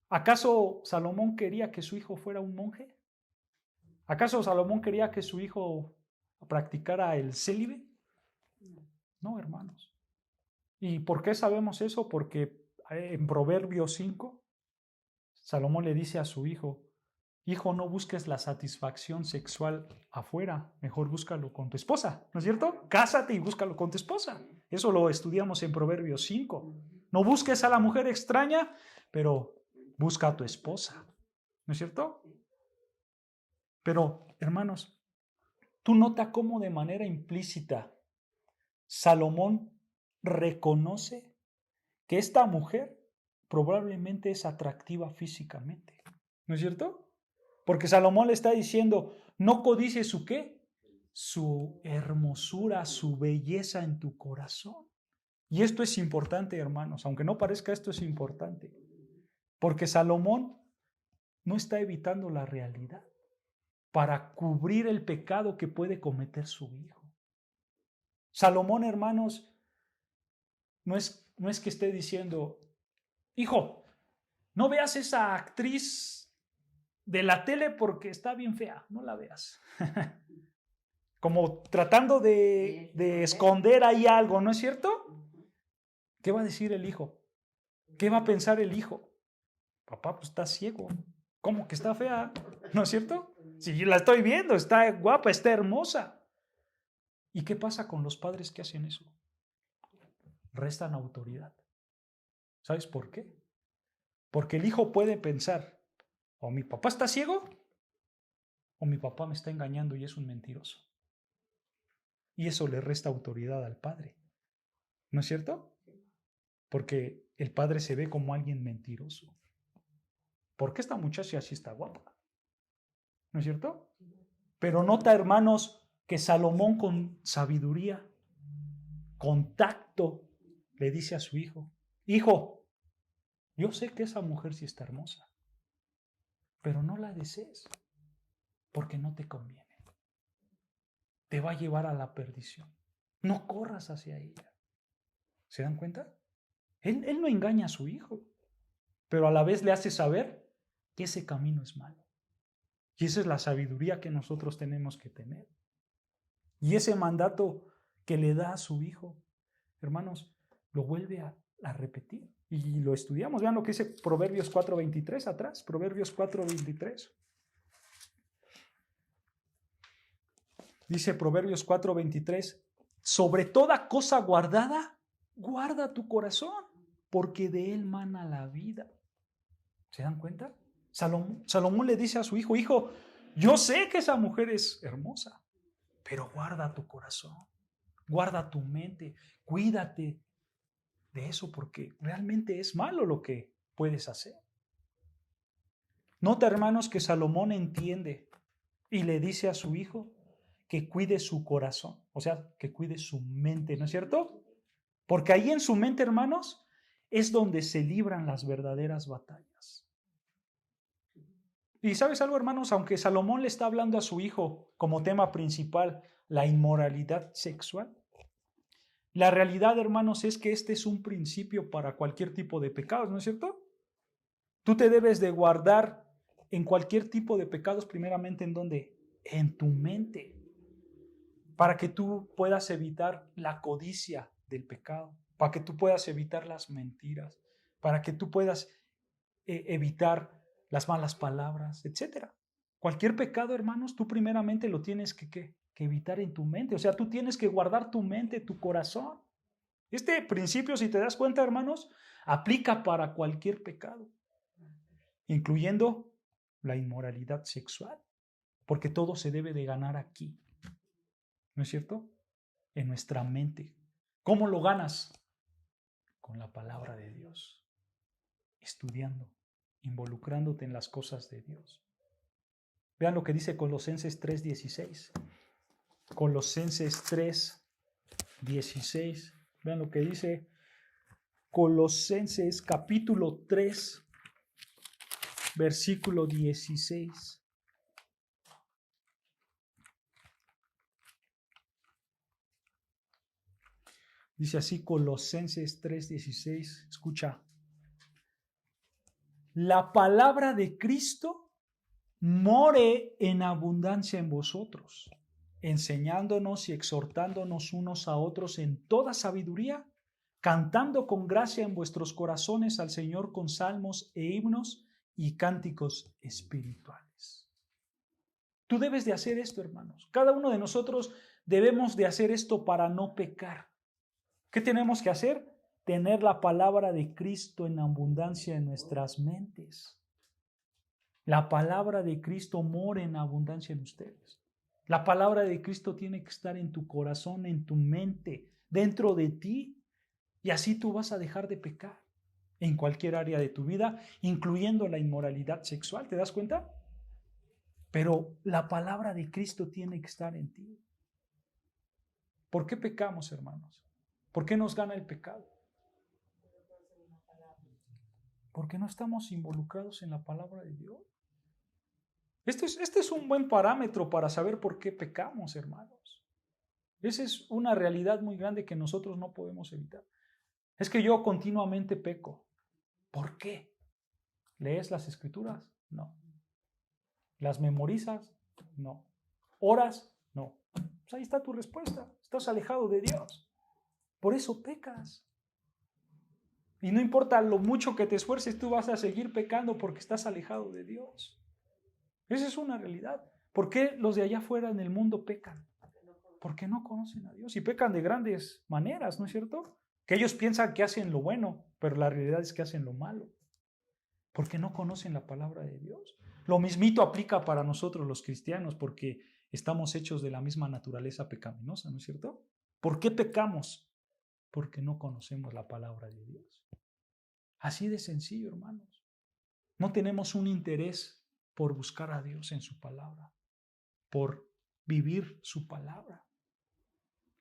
¿Acaso Salomón quería que su hijo fuera un monje? ¿Acaso Salomón quería que su hijo practicara el célibe? No, hermanos. ¿Y por qué sabemos eso? Porque en Proverbios 5, Salomón le dice a su hijo: hijo, no busques la satisfacción sexual afuera, mejor búscalo con tu esposa, ¿no es cierto? Cásate y búscalo con tu esposa. Eso lo estudiamos en Proverbios 5. No busques a la mujer extraña, pero busca a tu esposa, ¿no es cierto? Pero, hermanos, tú nota cómo de manera implícita Salomón reconoce que esta mujer probablemente es atractiva físicamente. ¿No es cierto? Porque Salomón le está diciendo, no codicies su ¿qué? Su hermosura, su belleza en tu corazón. Y esto es importante, hermanos, aunque no parezca, esto es importante. Porque Salomón no está evitando la realidad para cubrir el pecado que puede cometer su hijo. Salomón, hermanos, no es que esté diciendo, hijo, no veas esa actriz de la tele porque está bien fea, no la veas. Como tratando de esconder ahí algo, ¿no es cierto? ¿Qué va a decir el hijo? ¿Qué va a pensar el hijo? Papá, pues está ciego. ¿Cómo que está fea? ¿No es cierto? Si yo la estoy viendo, está guapa, está hermosa. ¿Y qué pasa con los padres que hacen eso? Restan autoridad. ¿Sabes por qué? Porque el hijo puede pensar, o mi papá está ciego, o mi papá me está engañando y es un mentiroso. Y eso le resta autoridad al padre. ¿No es cierto? Porque el padre se ve como alguien mentiroso. ¿Por qué esta muchacha así está guapa? ¿No es cierto? Pero nota, hermanos, que Salomón con sabiduría, con tacto, le dice a su hijo, hijo, yo sé que esa mujer sí está hermosa, pero no la desees, porque no te conviene. Te va a llevar a la perdición. No corras hacia ella. ¿Se dan cuenta? Él no engaña a su hijo, pero a la vez le hace saber que ese camino es malo. Y esa es la sabiduría que nosotros tenemos que tener. Y ese mandato que le da a su hijo, hermanos, lo vuelve a repetir. Y lo estudiamos. Vean lo que dice Proverbios 4:23 atrás. Proverbios 4:23. Dice Proverbios 4:23, sobre toda cosa guardada, guarda tu corazón, porque de él mana la vida. ¿Se dan cuenta? Salomón le dice a su hijo, hijo, yo sé que esa mujer es hermosa, pero guarda tu corazón, guarda tu mente, cuídate de eso, porque realmente es malo lo que puedes hacer. Nota, hermanos, que Salomón entiende y le dice a su hijo que cuide su corazón, o sea, que cuide su mente, ¿no es cierto? Porque ahí en su mente, hermanos, es donde se libran las verdaderas batallas. Y ¿sabes algo, hermanos? Aunque Salomón le está hablando a su hijo como tema principal la inmoralidad sexual, la realidad, hermanos, es que este es un principio para cualquier tipo de pecados, ¿no es cierto? Tú te debes de guardar en cualquier tipo de pecados, primeramente, ¿en dónde? En tu mente, para que tú puedas evitar la codicia del pecado, para que tú puedas evitar las mentiras, para que tú puedas evitar las malas palabras, etc. Cualquier pecado, hermanos, tú primeramente lo tienes que evitar en tu mente. O sea, tú tienes que guardar tu mente, tu corazón. Este principio, si te das cuenta, hermanos, aplica para cualquier pecado, incluyendo la inmoralidad sexual, porque todo se debe de ganar aquí. ¿No es cierto? En nuestra mente. ¿Cómo lo ganas? Con la palabra de Dios, estudiando, involucrándote en las cosas de Dios. Vean lo que dice Colosenses 3:16. Colosenses 3:16. Vean lo que dice Colosenses capítulo 3, versículo 16. Dice así Colosenses 3:16. Escucha. La palabra de Cristo more en abundancia en vosotros, enseñándonos y exhortándonos unos a otros en toda sabiduría, cantando con gracia en vuestros corazones al Señor con salmos e himnos y cánticos espirituales. Tú debes de hacer esto, hermanos. Cada uno de nosotros debemos de hacer esto para no pecar. ¿Qué tenemos que hacer? Tener la palabra de Cristo en abundancia en nuestras mentes. La palabra de Cristo mora en abundancia en ustedes. La palabra de Cristo tiene que estar en tu corazón, en tu mente, dentro de ti. Y así tú vas a dejar de pecar en cualquier área de tu vida, incluyendo la inmoralidad sexual. ¿Te das cuenta? Pero la palabra de Cristo tiene que estar en ti. ¿Por qué pecamos, hermanos? ¿Por qué nos gana el pecado? Porque no estamos involucrados en la palabra de Dios. Este es un buen parámetro para saber por qué pecamos, hermanos. Esa es una realidad muy grande que nosotros no podemos evitar. Es que yo continuamente peco. ¿Por qué? ¿Lees las escrituras? No. ¿Las memorizas? No. ¿Oras? No. Pues ahí está tu respuesta. Estás alejado de Dios. Por eso pecas. Y no importa lo mucho que te esfuerces, tú vas a seguir pecando porque estás alejado de Dios. Esa es una realidad. ¿Por qué los de allá afuera en el mundo pecan? Porque no conocen a Dios y pecan de grandes maneras, ¿no es cierto? Que ellos piensan que hacen lo bueno, pero la realidad es que hacen lo malo. Porque no conocen la palabra de Dios. Lo mismito aplica para nosotros los cristianos porque estamos hechos de la misma naturaleza pecaminosa, ¿no es cierto? ¿Por qué pecamos? Porque no conocemos la palabra de Dios. Así de sencillo, hermanos. No tenemos un interés por buscar a Dios en su palabra, por vivir su palabra.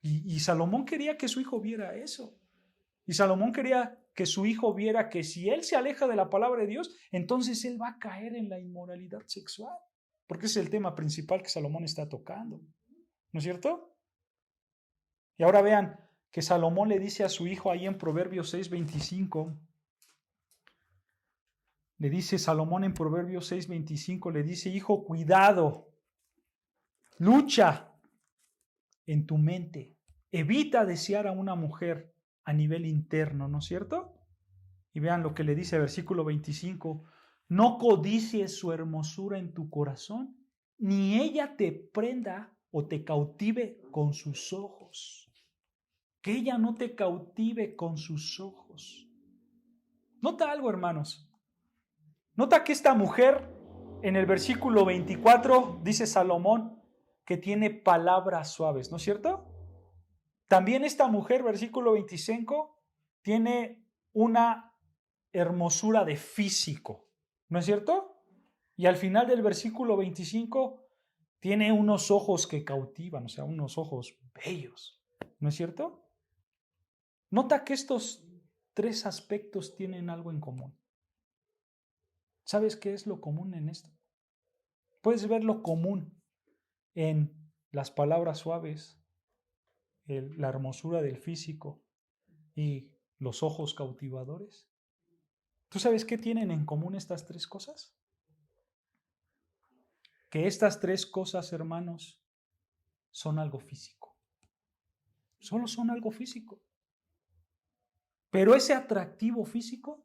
Y Salomón quería que su hijo viera eso. Y Salomón quería que su hijo viera que si él se aleja de la palabra de Dios, entonces él va a caer en la inmoralidad sexual. Porque ese es el tema principal que Salomón está tocando. ¿No es cierto? Y ahora vean que Salomón le dice a su hijo ahí en Proverbios 6:25. Le dice Salomón en Proverbios 6:25, le dice, hijo, cuidado, lucha en tu mente, evita desear a una mujer a nivel interno, ¿no es cierto? Y vean lo que le dice versículo 25, no codicies su hermosura en tu corazón, ni ella te prenda o te cautive con sus ojos. Que ella no te cautive con sus ojos. Nota algo, hermanos. Nota que esta mujer, en el versículo 24, dice Salomón, que tiene palabras suaves, ¿no es cierto? También esta mujer, versículo 25, tiene una hermosura de físico, ¿no es cierto? Y al final del versículo 25, tiene unos ojos que cautivan, o sea, unos ojos bellos, ¿no es cierto? Nota que estos tres aspectos tienen algo en común. ¿Sabes qué es lo común en esto? Puedes ver lo común en las palabras suaves, la hermosura del físico y los ojos cautivadores. ¿Tú sabes qué tienen en común estas tres cosas? Que estas tres cosas, hermanos, son algo físico. Solo son algo físico. Pero ese atractivo físico,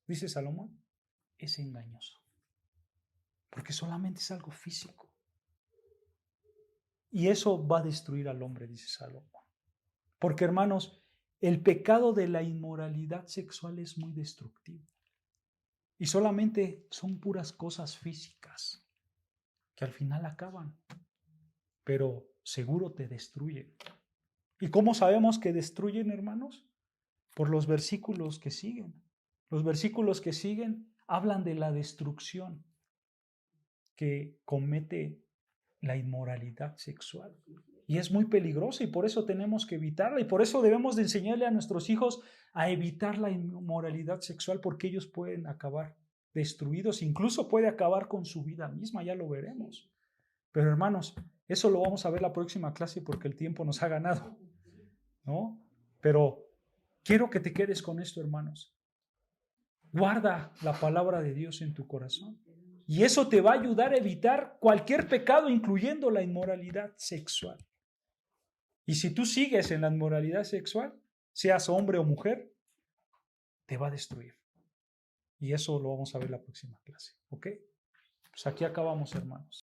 dice Salomón, es engañoso. Porque solamente es algo físico. Y eso va a destruir al hombre, dice Salomón. Porque, hermanos, el pecado de la inmoralidad sexual es muy destructivo. Y solamente son puras cosas físicas que al final acaban, pero seguro te destruyen. ¿Y cómo sabemos que destruyen, hermanos? Por los versículos que siguen. Los versículos que siguen hablan de la destrucción que comete la inmoralidad sexual. Y es muy peligrosa y por eso tenemos que evitarla y por eso debemos de enseñarle a nuestros hijos a evitar la inmoralidad sexual porque ellos pueden acabar destruidos, incluso puede acabar con su vida misma, ya lo veremos. Pero hermanos, eso lo vamos a ver la próxima clase porque el tiempo nos ha ganado, ¿no? Pero quiero que te quedes con esto, hermanos. Guarda la palabra de Dios en tu corazón. Y eso te va a ayudar a evitar cualquier pecado, incluyendo la inmoralidad sexual. Y si tú sigues en la inmoralidad sexual, seas hombre o mujer, te va a destruir. Y eso lo vamos a ver la próxima clase, ¿ok? Pues aquí acabamos, hermanos.